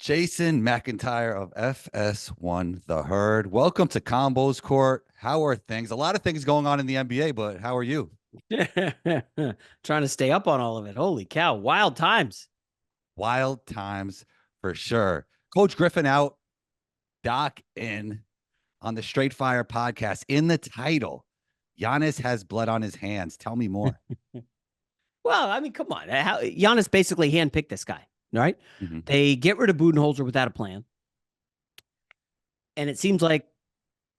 Jason McIntyre of FS1 The Herd. Welcome to Combos Court. How are things? A lot of things going on in the NBA, but how are you? Trying to stay up on all of it. Holy cow. Wild times. Wild times for sure. Coach Griffin out, Doc in on the Straight Fire podcast. In the title, Giannis has blood on his hands. Tell me more. Well, I mean, come on. Giannis basically handpicked this guy, right? Mhm. They get rid of Budenholzer without a plan. And it seems like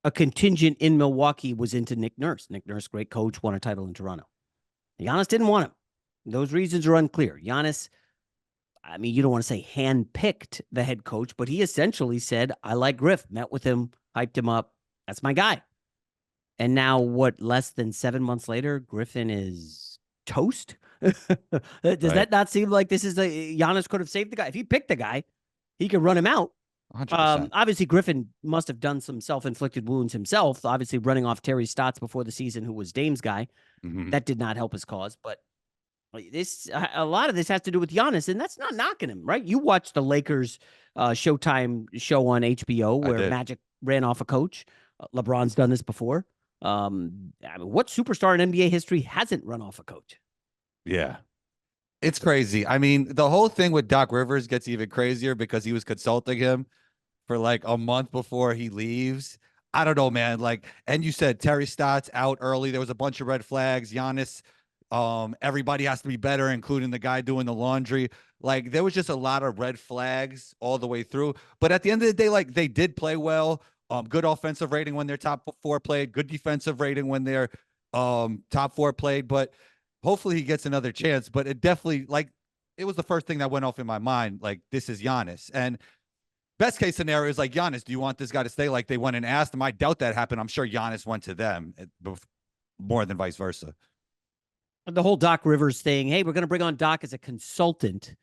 a contingent in Milwaukee was into Nick Nurse. Nick Nurse, great coach, won a title in Toronto. Giannis didn't want him. Those reasons are unclear. Giannis, I mean, you don't want to say handpicked the head coach, but he essentially said, I like Griff, met with him, hyped him up. That's my guy. And now, less than 7 months later, Griffin is toast? Does Right. that not seem like this is Giannis could have saved the guy? If he picked the guy, he could run him out. 100%. Obviously, Griffin must have done some self-inflicted wounds himself, obviously running off Terry Stotts before the season, who was Dame's guy. Mhm. That did not help his cause. But a lot of this has to do with Giannis, and that's not knocking him, right? You watched the Lakers Showtime show on HBO I where did. Magic ran off a coach. LeBron's done this before. I mean, what superstar in NBA history hasn't run off a coach? Yeah. It's crazy. I mean, the whole thing with Doc Rivers gets even crazier because he was consulting him for like a month before he leaves. I don't know, man. Like, and you said Terry Stotts out early. There was a bunch of red flags. Giannis, everybody has to be better, including the guy doing the laundry. Like, there was just a lot of red flags all the way through. But at the end of the day, like, they did play well. Good offensive rating when their top four played, good defensive rating when their top four played. But hopefully he gets another chance. But it definitely, like, it was the first thing that went off in my mind. Like, this is Giannis. And best case scenario is like, Giannis, do you want this guy to stay? Like, they went and asked him. I doubt that happened. I'm sure Giannis went to them more than vice versa. The whole Doc Rivers thing. Hey, we're going to bring on Doc as a consultant.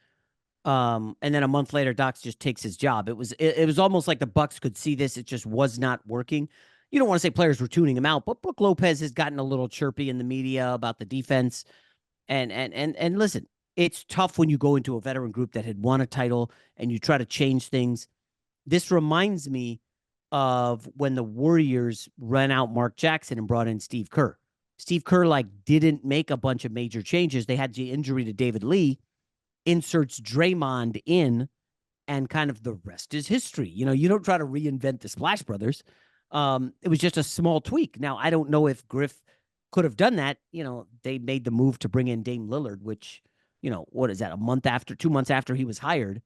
And then a month later, Doc just takes his job. It was almost like the Bucks could see this. It just was not working. You don't want to say players were tuning him out, but Brook Lopez has gotten a little chirpy in the media about the defense. And listen, it's tough when you go into a veteran group that had won a title and you try to change things. This reminds me of when the Warriors ran out Mark Jackson and brought in Steve Kerr. Steve Kerr didn't make a bunch of major changes. They had the injury to David Lee, inserts Draymond in, and kind of the rest is history. You don't try to reinvent the Splash Brothers. It was just a small tweak. Now, I don't know if Griff could have done that. They made the move to bring in Dame Lillard, which, what is that, 2 months after he was hired.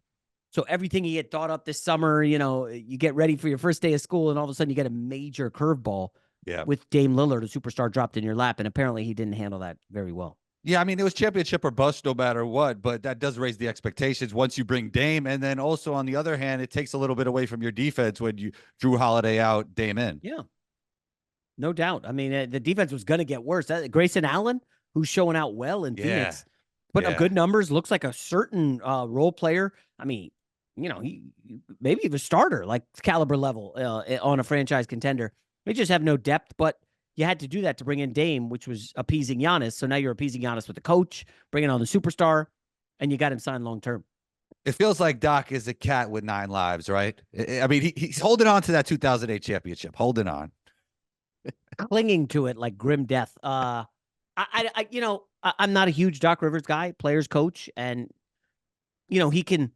So everything he had thought up this summer, you get ready for your first day of school, and all of a sudden you get a major curveball Yeah. with Dame Lillard, a superstar, dropped in your lap. And apparently he didn't handle that very well. Yeah, I mean, it was championship or bust no matter what, but that does raise the expectations once you bring Dame. And then also, on the other hand, it takes a little bit away from your defense when you Drew Holiday out, Dame in. Yeah, no doubt. I mean, the defense was going to get worse. Grayson Allen, who's showing out well in Yeah. Phoenix, putting up Yeah. good numbers, looks like a certain role player. I mean, he maybe even a starter, like caliber level on a franchise contender. They just have no depth, but you had to do that to bring in Dame, which was appeasing Giannis. So now you're appeasing Giannis with the coach, bringing on the superstar, and you got him signed long term. It feels like Doc is a cat with 9 lives, right? I mean, he's holding on to that 2008 championship, holding on. Clinging to it like grim death. I'm not a huge Doc Rivers guy, players coach, and he can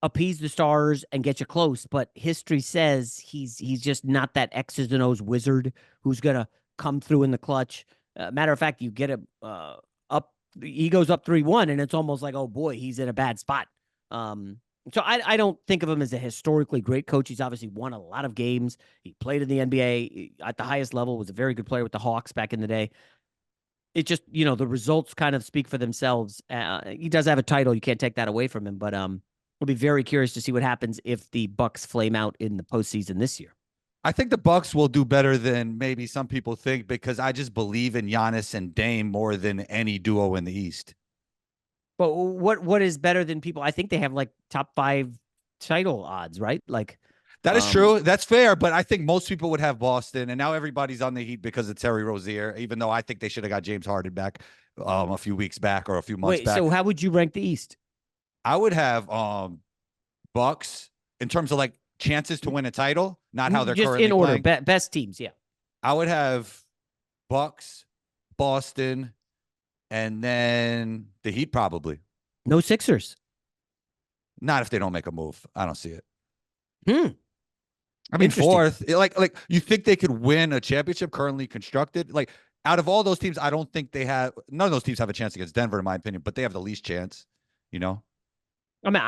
appease the stars and get you close, but history says he's just not that X's and O's wizard who's gonna come through in the clutch. Matter of fact, you get him up, he goes up 3-1, and it's almost like, oh boy, he's in a bad spot. So I don't think of him as a historically great coach. He's obviously won a lot of games. He played in the NBA at the highest level, was a very good player with the Hawks back in the day. It just, the results kind of speak for themselves. He does have a title. You can't take that away from him, but we'll be very curious to see what happens if the Bucks flame out in the postseason this year. I think the Bucks will do better than maybe some people think because I just believe in Giannis and Dame more than any duo in the East. But what is better than people? I think they have top 5 title odds, right? That is true. That's fair. But I think most people would have Boston. And now everybody's on the Heat because of Terry Rozier, even though I think they should have got James Harden back a few weeks back or a few months back. So how would you rank the East? I would have Bucks in terms of like chances to win a title, not how they're Just currently in order, playing. best teams. Yeah. I would have Bucks, Boston, and then the Heat probably. No Sixers. Not if they don't make a move. I don't see it. Hmm. I mean, Interesting. fourth, like you think they could win a championship currently constructed? Like out of all those teams, I don't think they have. None of those teams have a chance against Denver, in my opinion, but they have the least chance. You know? I mean,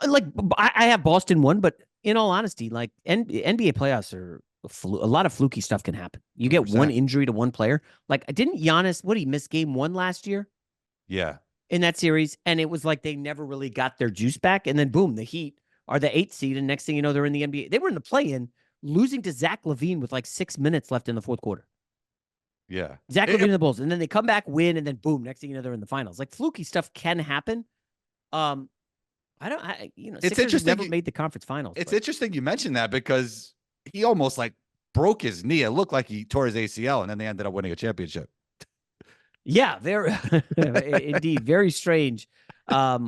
like I have Boston one, but in all honesty, like NBA playoffs are a lot of fluky stuff can happen. You get 100%. one injury to one player. Like, didn't Giannis? What, he missed game one last year Yeah. in that series, and it was like they never really got their juice back. And then boom, the Heat are the 8th seed, and next thing you know, they're in the NBA. They were in the play-in, losing to Zach LaVine with like 6 minutes left in the fourth quarter. Yeah. Zach LaVine and the Bulls, and then they come back, win, and then boom, next thing you know, they're in the finals. Like, fluky stuff can happen. It's Sixers interesting. never made the conference finals. It's interesting you mentioned that because he almost like broke his knee. It looked like he tore his ACL, and then they ended up winning a championship. Yeah, very indeed, very strange. I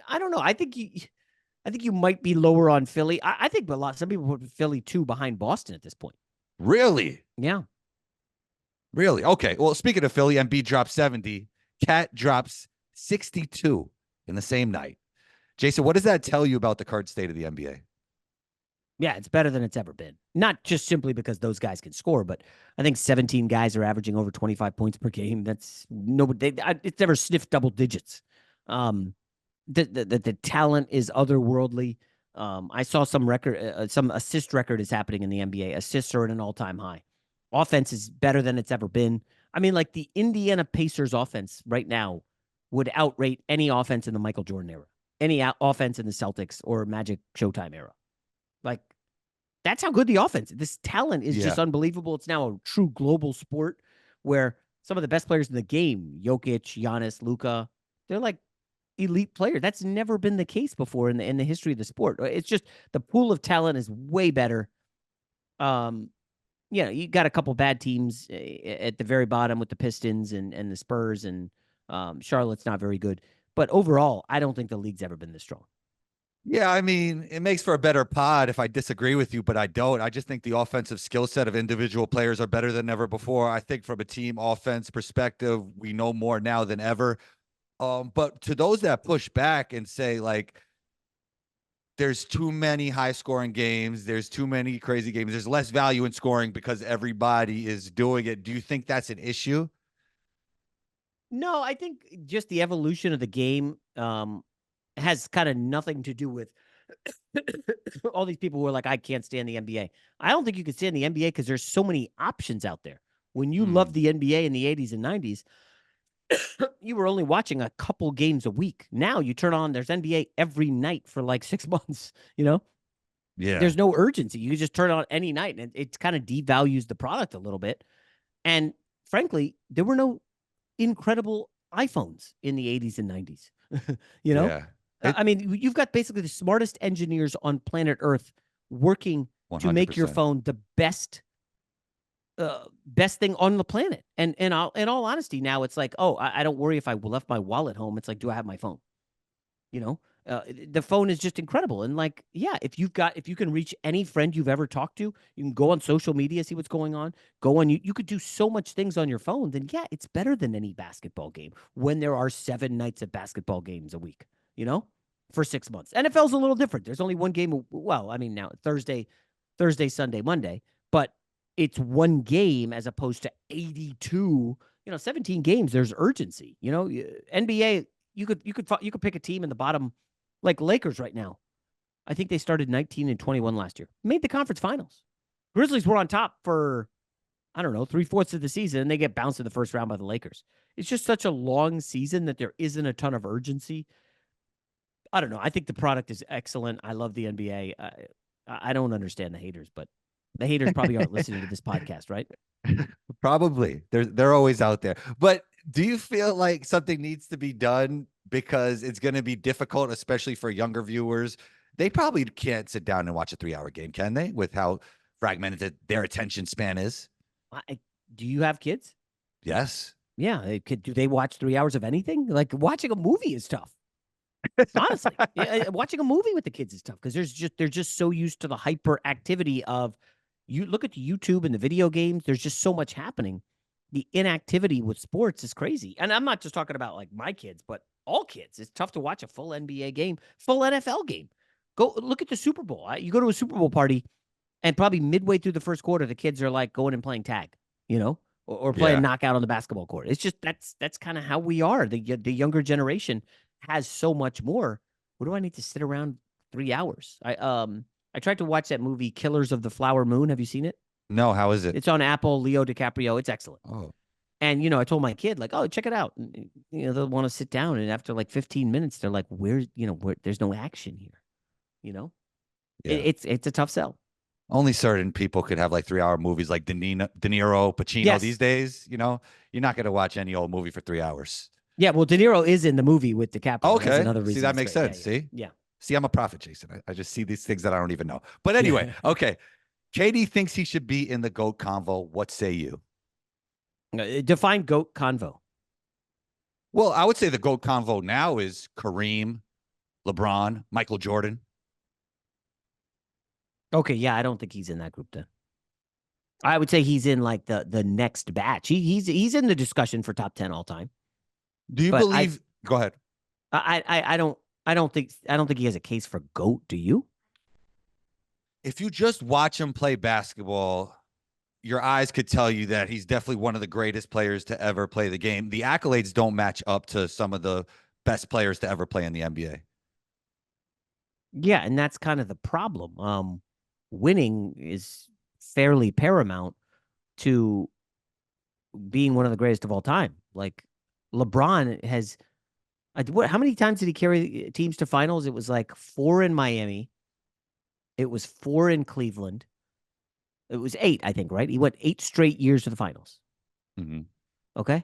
don't know. I think you might be lower on Philly. I think some people put Philly 2 behind Boston at this point. Really? Yeah. Really? Okay. Well, speaking of Philly, Embiid drops 70. Cat drops 62 in the same night. Jason, what does that tell you about the current state of the NBA? Yeah, it's better than it's ever been. Not just simply because those guys can score, but I think 17 guys are averaging over 25 points per game. That's nobody. It's never sniffed double digits. The talent is otherworldly. I saw some assist record is happening in the NBA. Assists are at an all-time high. Offense is better than it's ever been. I mean, like the Indiana Pacers offense right now would outrate any offense in the Michael Jordan era, any offense in the Celtics or Magic Showtime era. Like, that's how good the offense. This talent is just unbelievable. It's now a true global sport where some of the best players in the game, Jokic, Giannis, Luka, they're like elite players. That's never been the case before in the history of the sport. It's just the pool of talent is way better. You got a couple bad teams at the very bottom with the Pistons and the Spurs, and Charlotte's not very good. But overall, I don't think the league's ever been this strong. Yeah, I mean, it makes for a better pod if I disagree with you, but I don't. I just think the offensive skill set of individual players are better than ever before. I think from a team offense perspective, we know more now than ever. But to those that push back and say, like, there's too many high scoring games, there's too many crazy games, there's less value in scoring because everybody is doing it. Do you think that's an issue? No, I think just the evolution of the game has kind of nothing to do with all these people who are like, I can't stand the NBA. I don't think you can stand the NBA because there's so many options out there. When you loved the NBA in the 80s and 90s, you were only watching a couple games a week. Now you turn on, there's NBA every night for like 6 months, Yeah. There's no urgency. You can just turn it on any night, and it kind of devalues the product a little bit. And frankly, there were no incredible iPhones in the 80s and 90s. Yeah. I mean, you've got basically the smartest engineers on planet Earth working 100%. to make your phone the best thing on the planet. And in all honesty, now it's like, oh, I don't worry if I left my wallet home. It's like, do I have my phone? The phone is just incredible. And like, yeah, if you can reach any friend you've ever talked to, you can go on social media, see what's going on, go on, you could do so much things on your phone. Then yeah, it's better than any basketball game when there are 7 nights of basketball games a week, for 6 months. NFL's a little different. There's only one game. Well, I mean, now Thursday, Sunday, Monday, but it's one game as opposed to 82, 17 games. There's urgency, NBA. You could pick a team in the bottom, like Lakers right now. I think they started 19-21 last year. Made the conference finals. Grizzlies were on top for, I don't know, 3/4 of the season, and they get bounced in the first round by the Lakers. It's just such a long season that there isn't a ton of urgency. I don't know. I think the product is excellent. I love the NBA. I don't understand the haters, but the haters probably aren't listening to this podcast, right? Probably. They're always out there. But do you feel like something needs to be done because it's going to be difficult, especially for younger viewers? They probably can't sit down and watch a 3-hour game, can they? With how fragmented their attention span is. Do you have kids? Yes. Yeah. Do they watch 3 hours of anything? Like, watching a movie is tough. Honestly, watching a movie with the kids is tough because they're just so used to the hyperactivity of you look at the YouTube and the video games. There's just so much happening. The inactivity with sports is crazy, and I'm not just talking about like my kids, but all kids. It's tough to watch a full NBA game, full NFL game. Go look at the Super Bowl. You go to a Super Bowl party, and probably midway through the first quarter, the kids are like going and playing tag, or playing Yeah. knockout on the basketball court. It's just that's kind of how we are. The younger generation has so much more. What do I need to sit around 3 hours? I tried to watch that movie Killers of the Flower Moon. Have you seen it? No, how is it? It's on Apple. Leo DiCaprio. It's excellent. Oh, And I told my kid like, oh, check it out. And, they'll want to sit down, and after like 15 minutes, they're like, where there's no action here. You know, yeah. it's a tough sell. Only certain people could have like 3 hour movies like De Niro, Pacino these Yes. days. You're not going to watch any old movie for 3 hours. Yeah, well, De Niro is in the movie with DiCaprio. That's Okay. another See, reason. that it's makes great. sense. Yeah, See? yeah. See, I'm a prophet, Jason. I just see these things that I don't even know. But anyway, Yeah. okay. Katie thinks he should be in the GOAT convo. What say you? Define Goat Convo. Well, I would say the GOAT convo now is Kareem, LeBron, Michael Jordan. Okay, yeah, I don't think he's in that group then. I would say he's in like the next batch. He's in the discussion for top 10 all time. Do you But believe? Go ahead. I don't think he has a case for GOAT. Do you? If you just watch him play basketball, your eyes could tell you that he's definitely one of the greatest players to ever play the game. The accolades don't match up to some of the best players to ever play in the NBA. Yeah, and that's kind of the problem. Winning is fairly paramount to being one of the greatest of all time. Like LeBron has, how many times did he carry teams to finals? It was like 4 in Miami. It was 4 in Cleveland. It was 8, I think, right? He went 8 straight years to the finals. Mm-hmm. Okay.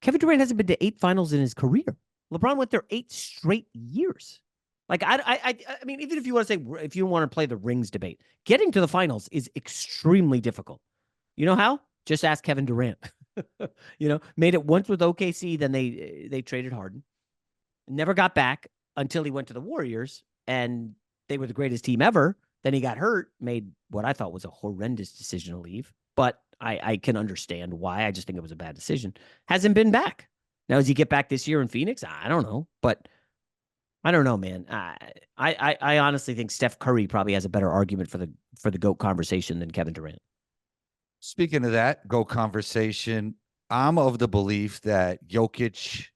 Kevin Durant hasn't been to 8 finals in his career. LeBron went there 8 straight years. Like, I mean, even if you want to say, if you want to play the rings debate, getting to the finals is extremely difficult. You know how? Just ask Kevin Durant. Made it once with OKC, then they traded Harden. Never got back until he went to the Warriors, and they were the greatest team ever. Then he got hurt, made what I thought was a horrendous decision to leave. But I can understand why. I just think it was a bad decision. Hasn't been back. Now, does he get back this year in Phoenix? I don't know. But I don't know, man. I honestly think Steph Curry probably has a better argument for the GOAT conversation than Kevin Durant. Speaking of that GOAT conversation, I'm of the belief that Jokic,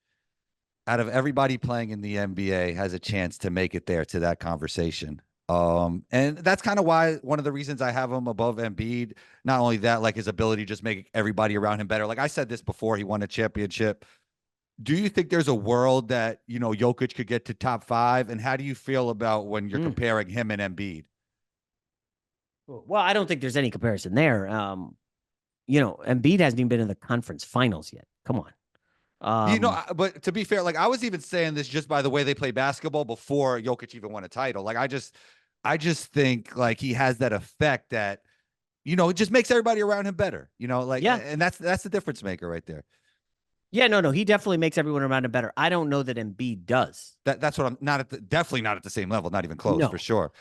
out of everybody playing in the NBA, has a chance to make it there to that conversation. And that's kind of why one of the reasons I have him above Embiid. Not only that, like his ability to just make everybody around him better. Like I said this before, he won a championship. Do you think there's a world that, Jokic could get to top 5? And how do you feel about when you're comparing him and Embiid? Well, I don't think there's any comparison there. Embiid hasn't even been in the conference finals yet. Come on. But to be fair, like I was even saying this just by the way they play basketball before Jokic even won a title. Like I just think like he has that effect that, it just makes everybody around him better, Yeah. and that's the difference maker right there. Yeah, no, he definitely makes everyone around him better. I don't know that Embiid does. That's what I'm definitely not at the same level, not even close for sure.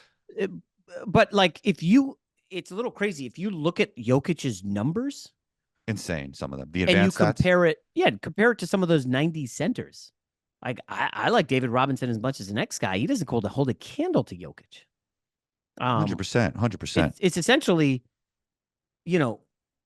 But like it's a little crazy. If you look at Jokic's numbers, insane, some of them. The and you advanced stats. compare it to some of those 90s centers. Like I like David Robinson as much as the next guy. He doesn't hold a candle to Jokic. 100%. It's essentially,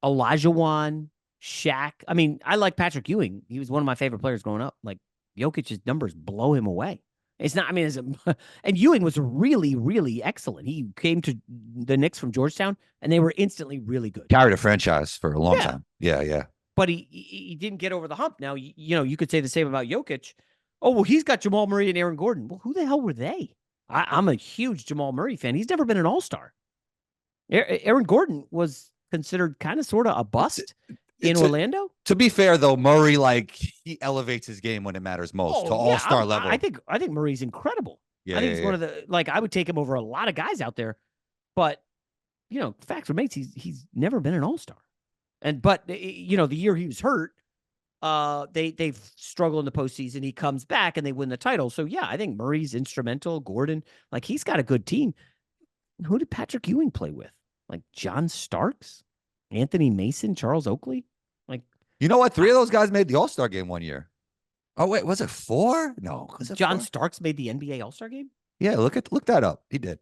Olajuwon, Shaq. I mean, I like Patrick Ewing. He was one of my favorite players growing up. Like Jokic's numbers blow him away. It's not. I mean, and Ewing was really, really excellent. He came to the Knicks from Georgetown, and they were instantly really good. Carried a franchise for a long time. Yeah. But he didn't get over the hump. Now, you could say the same about Jokic. Oh, well, he's got Jamal Murray and Aaron Gordon. Well, who the hell were they? I'm a huge Jamal Murray fan. He's never been an all-star. Aaron Gordon was considered kind of sort of a bust in Orlando. To be fair, though, Murray, like he elevates his game when it matters most to all-star level. I think Murray's incredible. Yeah, I think he's one of the I would take him over a lot of guys out there. But fact remains he's never been an all-star. But the year he was hurt, they've struggled in the postseason. He comes back and they win the title. So yeah, I think Murray's instrumental. Gordon, like he's got a good team. Who did Patrick Ewing play with? Like John Starks, Anthony Mason, Charles Oakley. Like You know what? 3 of those guys made the All-Star game one year. Oh wait, was it 4? No, was it John 4? Starks made the NBA All-Star game. Yeah, look that up. He did.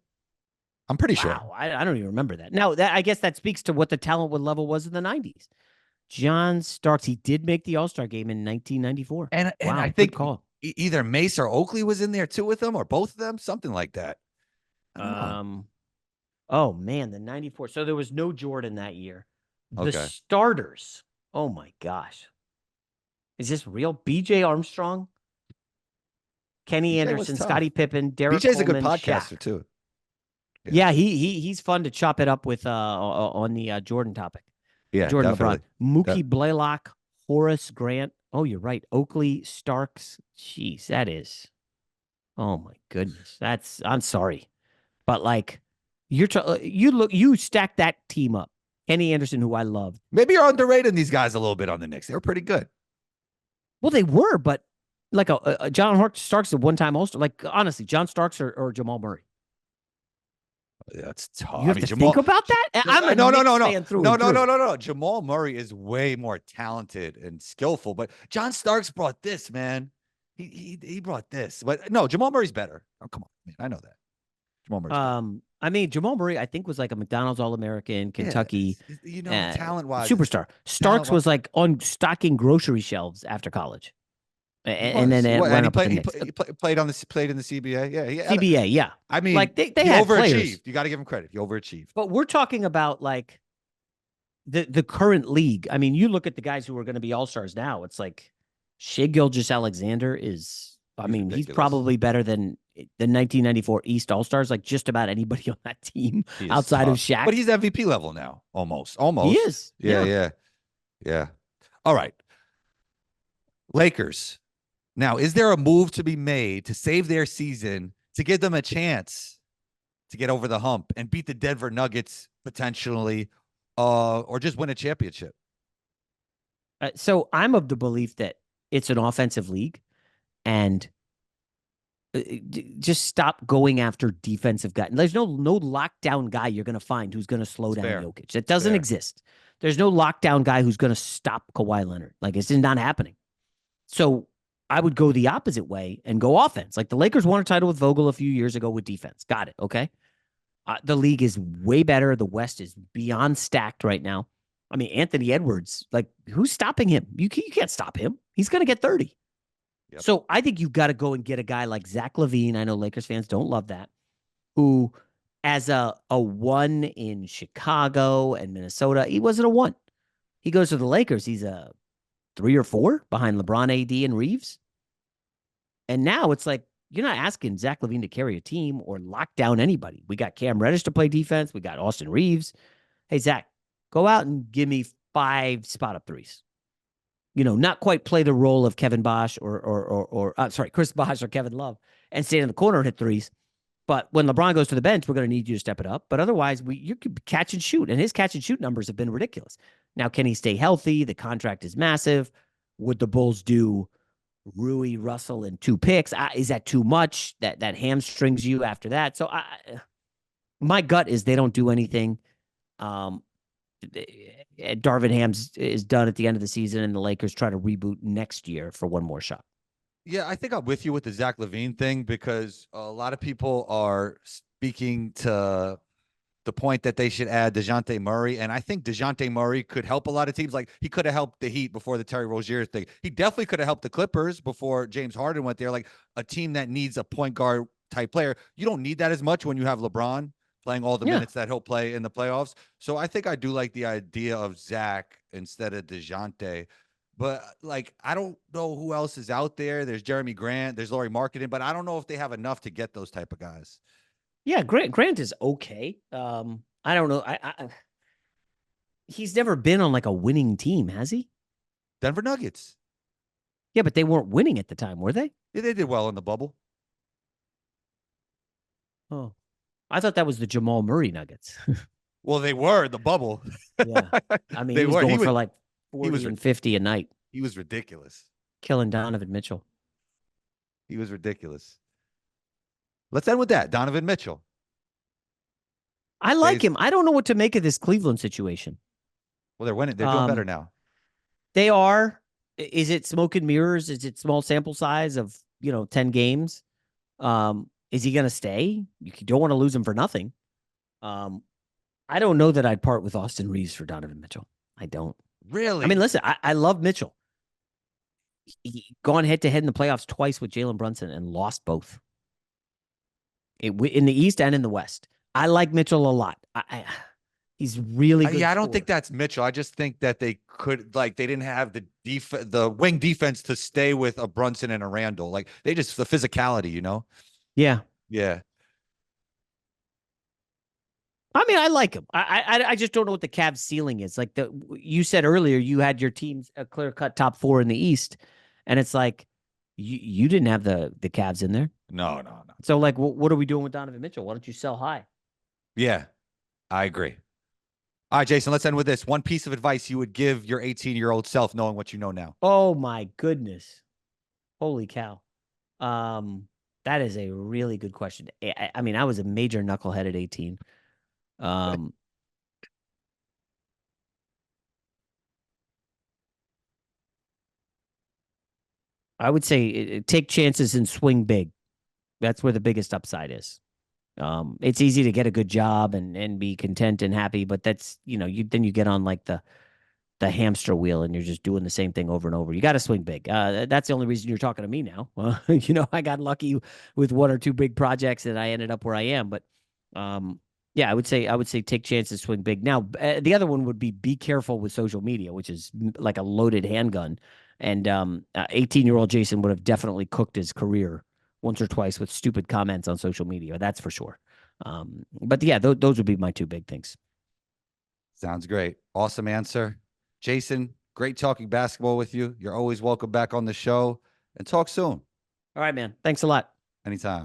I'm pretty sure. Wow, I don't even remember that. Now that I guess that speaks to what the talent level was in the '90s. John Starks, he did make the All-Star game in 1994. And Wow, I good think call. either Mace or Oakley was in there too with them, or both of them, something like that. I don't know. Oh man, the '94. So there was no Jordan that year. The Okay. starters. Oh my gosh. Is this real? B.J. Armstrong, Kenny BJ was Anderson, tough. Scottie Pippen, Derek BJ's a good Coleman, podcaster Shaq. too. Yeah, he's fun to chop it up with on the Jordan topic. Yeah, Jordan definitely. LeBron, Mookie Blaylock, Horace Grant. Oh, you're right. Oakley, Starks. Jeez, that is. Oh my goodness. I'm sorry. But like you stack that team up. Kenny Anderson, who I loved. Maybe you're underrating these guys a little bit on the Knicks. They were pretty good. Well, they were, but like a John Starks, a one-time All-Star. Like honestly, John Starks or Jamal Murray. That's tough. You have to think about that. I'm a Knicks fan through and through. No. Jamal Murray is way more talented and skillful, but John Starks brought this, man. He brought this, but no, Jamal Murray's better. Oh, come on, man. I know that. Jamal Murray's better. I mean, Jamal Murray, I think, was like a McDonald's All-American, Kentucky, talent-wise, superstar. Starks was like on stocking grocery shelves after college, and then it went up. He played in the CBA. Yeah, CBA, yeah. I mean, like they he had overachieved. players. You got to give him credit. He overachieved. But we're talking about like the current league. I mean, you look at the guys who are going to be all-stars now. It's like Shai Gilgeous-Alexander is. I mean, ridiculous. He's probably better than the 1994 East All-Stars, like just about anybody on that team outside of Shaq. But he's MVP level now, almost. He is. Yeah. All right. Lakers. Now, is there a move to be made to save their season, to give them a chance to get over the hump and beat the Denver Nuggets potentially, or just win a championship? So I'm of the belief that it's an offensive league. And just stop going after defensive guys. There's no lockdown guy you're going to find who's going to slow down Jokic. That doesn't exist. There's no lockdown guy who's going to stop Kawhi Leonard. Like, it's just not happening. So I would go the opposite way and go offense. Like the Lakers won a title with Vogel a few years ago with defense. Got it. Okay. The league is way better. The West is beyond stacked right now. I mean, Anthony Edwards, like who's stopping him? You can't stop him. He's going to get 30. Yep. So I think you've got to go and get a guy like Zach LaVine. I know Lakers fans don't love that. Who, as a 1 in Chicago and Minnesota, he wasn't a 1. He goes to the Lakers. He's a 3 or 4 behind LeBron, AD, and Reeves. And now it's like, you're not asking Zach LaVine to carry a team or lock down anybody. We got Cam Reddish to play defense. We got Austin Reeves. Hey, Zach, go out and give me 5 spot-up threes. You know, not quite play the role of Kevin Bosh or Chris Bosh or Kevin Love and stand in the corner and hit threes. But when LeBron goes to the bench, we're going to need you to step it up. But otherwise, you could catch and shoot. And his catch and shoot numbers have been ridiculous. Now, can he stay healthy? The contract is massive. Would the Bulls do Rui, Russell, and 2 picks? Is that too much? That hamstrings you after that. So my gut is they don't do anything. Darvin Ham is done at the end of the season, and the Lakers try to reboot next year for one more shot. Yeah, I think I'm with you with the Zach LaVine thing because a lot of people are speaking to the point that they should add DeJounte Murray, and I think DeJounte Murray could help a lot of teams. Like, he could have helped the Heat before the Terry Rozier thing. He definitely could have helped the Clippers before James Harden went there. Like, a team that needs a point guard type player. You don't need that as much when you have LeBron playing all the minutes that he'll play in the playoffs. So I think I do like the idea of Zach instead of DeJounte. But, like, I don't know who else is out there. There's Jeremy Grant. There's Lauri Markkanen. But I don't know if they have enough to get those type of guys. Yeah, Grant is okay. I don't know. He's never been on, like, a winning team, has he? Denver Nuggets. Yeah, but they weren't winning at the time, were they? Yeah, they did well in the bubble. Oh. I thought that was the Jamal Murray Nuggets. Well, they were the bubble. Yeah. I mean, he was going for like 40 and 50 a night. He was ridiculous. killing Donovan Mitchell. He was ridiculous. Let's end with that. Donovan Mitchell. I like Jason. him. I don't know what to make of this Cleveland situation. Well, they're winning. They're doing better Um, now. they are. Is it smoke and mirrors? Is it small sample size of 10 games? Is he going to stay? You don't want to lose him for nothing. I don't know that I'd part with Austin Reeves for Donovan Mitchell. I don't. I mean, Really? listen, I love Mitchell. He gone head to head in the playoffs twice with Jalen Brunson and lost both. In the East and in the West. I like Mitchell a lot. He's really good. Yeah, I don't think that's Mitchell. I just think that they didn't have the wing defense to stay with a Brunson and a Randall. Like they just the physicality, you know? Yeah. Yeah. I mean, I like him. I just don't know what the Cavs ceiling is. Like you said earlier, you had your team's a clear cut top 4 in the East, and it's like you didn't have the Cavs in there. No, no, no. So like, what are we doing with Donovan Mitchell? Why don't you sell high? Yeah, I agree. All right, Jason, let's end with this. One piece of advice you would give your 18-year-old self knowing what you know now. Oh my goodness. Holy cow. That is a really good question. I mean, I was a major knucklehead at 18. I would say take chances and swing big. That's where the biggest upside is. It's easy to get a good job and be content and happy, but that's then you get on like the hamster wheel and you're just doing the same thing over and over. You got to swing big. That's the only reason you're talking to me now. I got lucky with one or two big projects and I ended up where I am. But yeah, I would say take chances, swing big. Now, the other one would be careful with social media, which is like a loaded handgun. And 18-year-old Jason would have definitely cooked his career once or twice with stupid comments on social media. That's for sure. But yeah, those would be my two big things. Sounds great. Awesome answer. Jason, great talking basketball with you. You're always welcome back on the show and talk soon. All right, man. Thanks a lot. Anytime.